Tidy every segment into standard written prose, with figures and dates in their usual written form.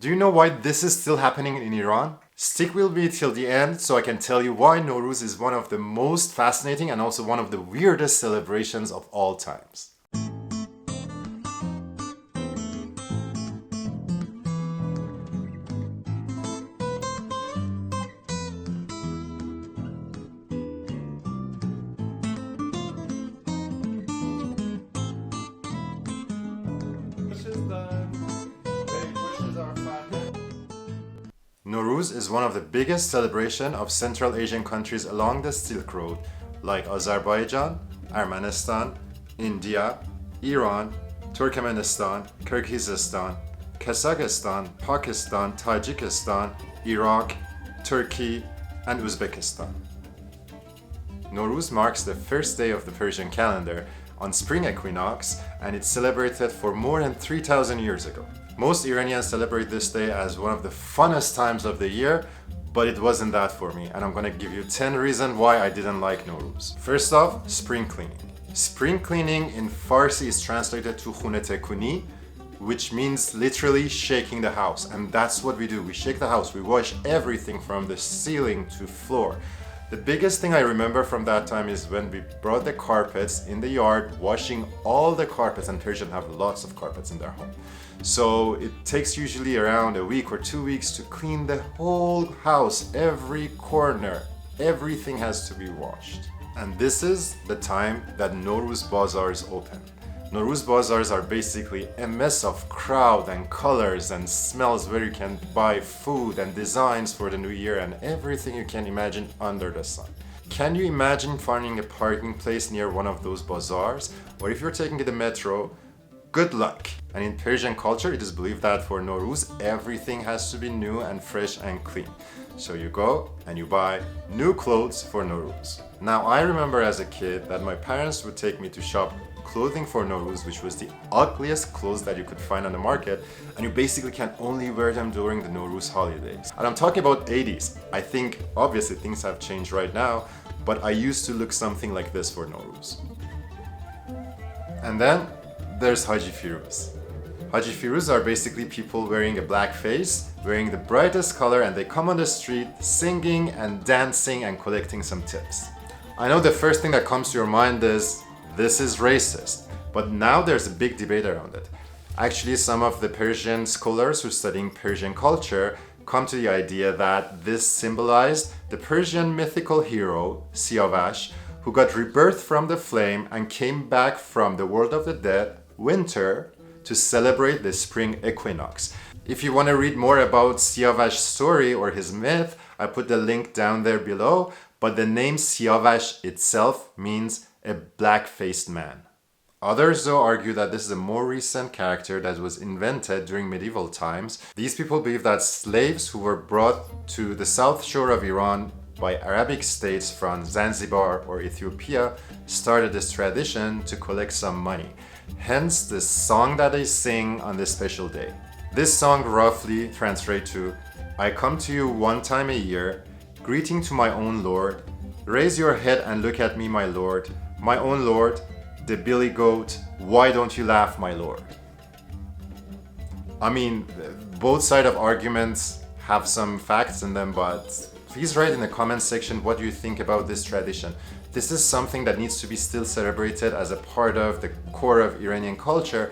Do you know why this is still happening in Iran? Stick with me till the end so I can tell you why Nowruz is one of the most fascinating and also one of the weirdest celebrations of all times. Nowruz is one of the biggest celebrations of Central Asian countries along the Silk Road, like Azerbaijan, Armenian, India, Iran, Turkmenistan, Kyrgyzstan, Kazakhstan, Pakistan, Tajikistan, Iraq, Turkey, and Uzbekistan. Nowruz marks the first day of the Persian calendar on spring equinox, and it's celebrated for more than 3,000 years ago. Most Iranians celebrate this day as one of the funnest times of the year, but it wasn't that for me, and I'm gonna give you 10 reasons why I didn't like Nowruz. First off, spring cleaning. Spring cleaning in Farsi is translated to khune tekuni, which means literally shaking the house, and that's what we do. We shake the house, we wash everything from the ceiling to floor. The biggest thing I remember from that time is when we brought the carpets in the yard, washing all the carpets, and Persians have lots of carpets in their home. So it takes usually around a week or 2 weeks to clean the whole house, every corner. Everything has to be washed. And this is the time that Nowruz bazaars open. Nowruz bazaars are basically a mess of crowd and colors and smells where you can buy food and designs for the new year and everything you can imagine under the sun. Can you imagine finding a parking place near one of those bazaars? Or if you're taking the metro, good luck. And in Persian culture, it is believed that for Nowruz, everything has to be new and fresh and clean. So you go and you buy new clothes for Nowruz. Now I remember as a kid that my parents would take me to shop clothing for Nowruz, which was the ugliest clothes that you could find on the market, and you basically can only wear them during the Nowruz holidays. And I'm talking about 80s. I think obviously things have changed right now, but I used to look something like this for Nowruz. And then there's Haji Firuz. Haji Firuz are basically people wearing a black face, wearing the brightest color, and they come on the street singing and dancing and collecting some tips. I know the first thing that comes to your mind is, this is racist, but now there's a big debate around it. Actually, some of the Persian scholars who are studying Persian culture come to the idea that this symbolized the Persian mythical hero, Siavash, who got rebirth from the flame and came back from the world of the dead, winter, to celebrate the spring equinox. If you want to read more about Siavash's story or his myth, I put the link down there below, but the name Siavash itself means a black-faced man. Others though argue that this is a more recent character that was invented during medieval times. These people believe that slaves who were brought to the south shore of Iran by Arabic states from Zanzibar or Ethiopia started this tradition to collect some money. Hence the song that they sing on this special day. This song roughly translates to, I come to you one time a year, greeting to my own Lord. Raise your head and look at me, my Lord. My own Lord, the billy goat, why don't you laugh, my Lord? I mean, both sides of arguments have some facts in them, but please write in the comment section what you think about this tradition. This is something that needs to be still celebrated as a part of the core of Iranian culture,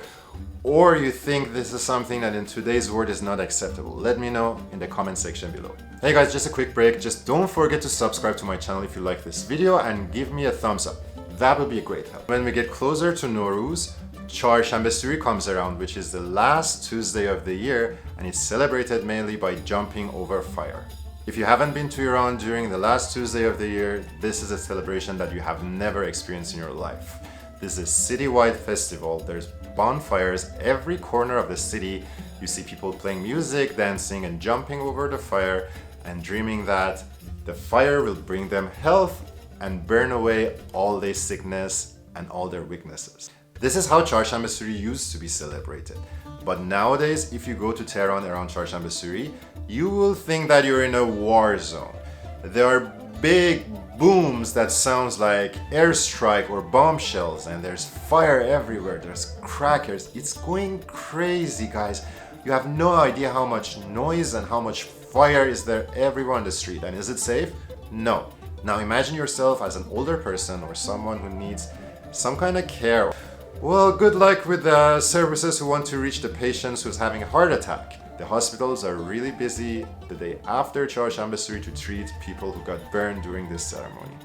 or you think this is something that in today's world is not acceptable. Let me know in the comment section below. Hey guys, just a quick break. Just don't forget to subscribe to my channel if you like this video and give me a thumbs up. That would be a great help. When we get closer to Nowruz, Charshanbe Suri comes around, which is the last Tuesday of the year, and it's celebrated mainly by jumping over fire. If you haven't been to Iran during the last Tuesday of the year, this is a celebration that you have never experienced in your life. This is a citywide festival. There's bonfires every corner of the city. You see people playing music, dancing, and jumping over the fire, and dreaming that the fire will bring them health and burn away all their sickness and all their weaknesses. This is how Charshanbe Suri used to be celebrated. But nowadays, if you go to Tehran around Charshanbe Suri, you will think that you're in a war zone. There are big booms that sounds like airstrike or bombshells, and there's fire everywhere, there's crackers. It's going crazy, guys. You have no idea how much noise and how much fire is there everywhere on the street. And is it safe? No. Now imagine yourself as an older person or someone who needs some kind of care. Well, good luck with the services who want to reach the patients who's having a heart attack. The hospitals are really busy the day after Chaharbeh to treat people who got burned during this ceremony.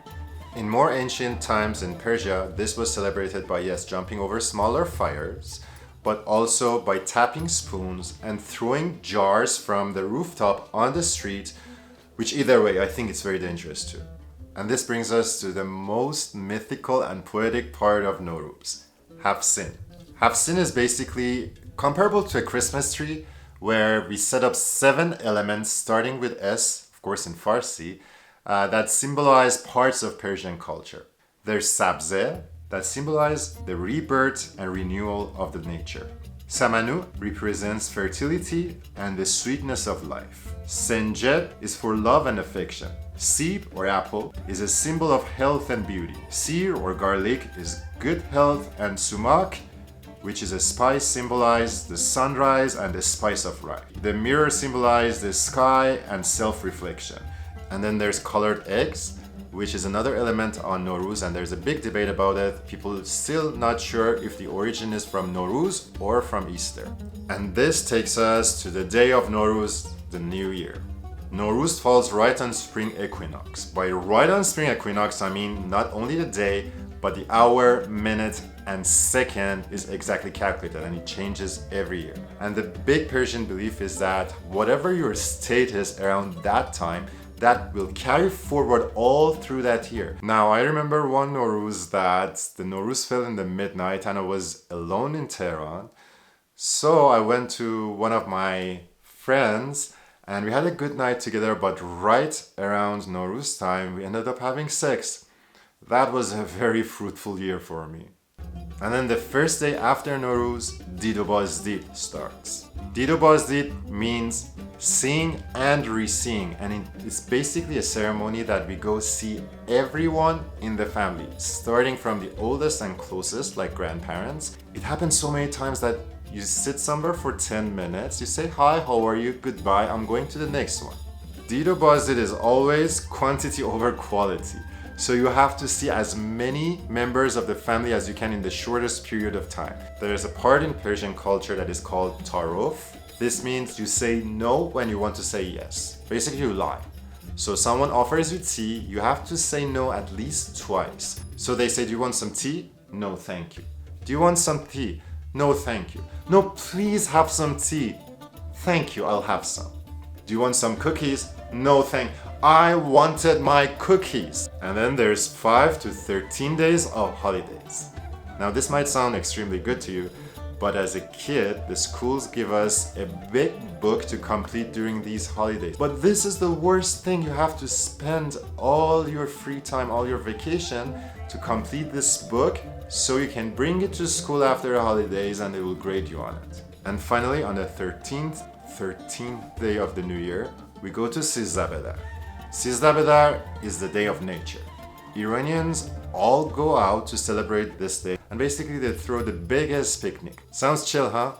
In more ancient times in Persia, this was celebrated by, yes, jumping over smaller fires, but also by tapping spoons and throwing jars from the rooftop on the street, which either way, I think it's very dangerous too. And this brings us to the most mythical and poetic part of Nowruz, Hastend. Hastend is basically comparable to a Christmas tree where we set up 7 elements starting with S, of course in Farsi, that symbolize parts of Persian culture. There's sabze, that symbolize the rebirth and renewal of the nature. Samanu represents fertility and the sweetness of life. Senjed is for love and affection. Seeb or apple is a symbol of health and beauty. Seer or garlic is good health, and sumak, which is a spice, symbolizes the sunrise and the spice of life. The mirror symbolizes the sky and self-reflection. And then there's colored eggs, which is another element on Nowruz, and there's a big debate about it. People still not sure if the origin is from Nowruz or from Easter. And this takes us to the day of Nowruz, the new year. Nowruz falls right on spring equinox. By right on spring equinox, I mean not only the day, but the hour, minute, and second is exactly calculated, and it changes every year. And the big Persian belief is that whatever your state is around that time, that will carry forward all through that year. Now, I remember one Nowruz that the Nowruz fell in the midnight and I was alone in Tehran. So I went to one of my friends and we had a good night together, but right around Nowruz time, we ended up having sex. That was a very fruitful year for me. And then the first day after Nowruz, Did و بازدید starts. Did و بازدید means seeing and re-seeing, and it's basically a ceremony that we go see everyone in the family, starting from the oldest and closest, like grandparents. It happens so many times that you sit somewhere for 10 minutes, you say, hi, how are you, goodbye, I'm going to the next one. Did و بازدید is always quantity over quality. So you have to see as many members of the family as you can in the shortest period of time. There is a part in Persian culture that is called taruf. This means you say no when you want to say yes. Basically, you lie. So someone offers you tea, you have to say no at least twice. So they say, do you want some tea? No, thank you. Do you want some tea? No, thank you. No, please have some tea. Thank you, I'll have some. Do you want some cookies? No, thank you. I wanted my cookies. And then there's 5 to 13 days of holidays. Now this might sound extremely good to you, but as a kid, the schools give us a big book to complete during these holidays. But this is the worst thing. You have to spend all your free time, all your vacation to complete this book so you can bring it to school after the holidays and they will grade you on it. And finally, on the 13th day of the new year, we go to Sizdabedar. Sizdabedar is the day of nature. Iranians all go out to celebrate this day and basically they throw the biggest picnic. Sounds chill, huh?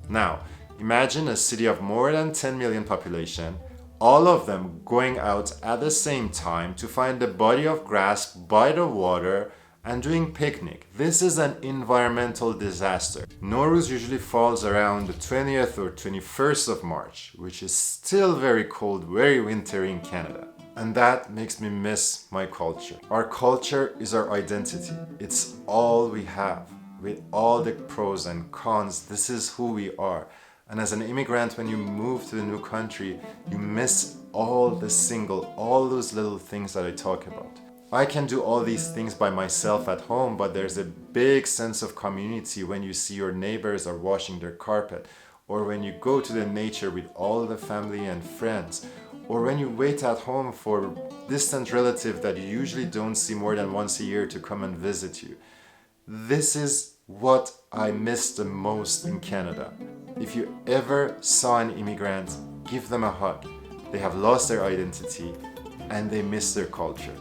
Now, imagine a city of more than 10 million population, all of them going out at the same time to find a body of grass by the water and doing picnic. This is an environmental disaster. Nowruz usually falls around the 20th or 21st of March, which is still very cold, very wintry in Canada. And that makes me miss my culture. Our culture is our identity. It's all we have. With all the pros and cons, this is who we are. And as an immigrant, when you move to the new country, you miss all those little things that I talk about. I can do all these things by myself at home, but there's a big sense of community when you see your neighbors are washing their carpet, or when you go to the nature with all the family and friends, or when you wait at home for distant relative that you usually don't see more than once a year to come and visit you. This is what I miss the most in Canada. If you ever saw an immigrant, give them a hug. They have lost their identity and they miss their culture.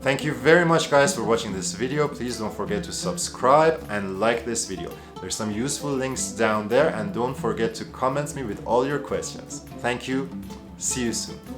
Thank you very much guys for watching this video. Please don't forget to subscribe and like this video. There's some useful links down there, and don't forget to comment me with all your questions. Thank you. See you soon.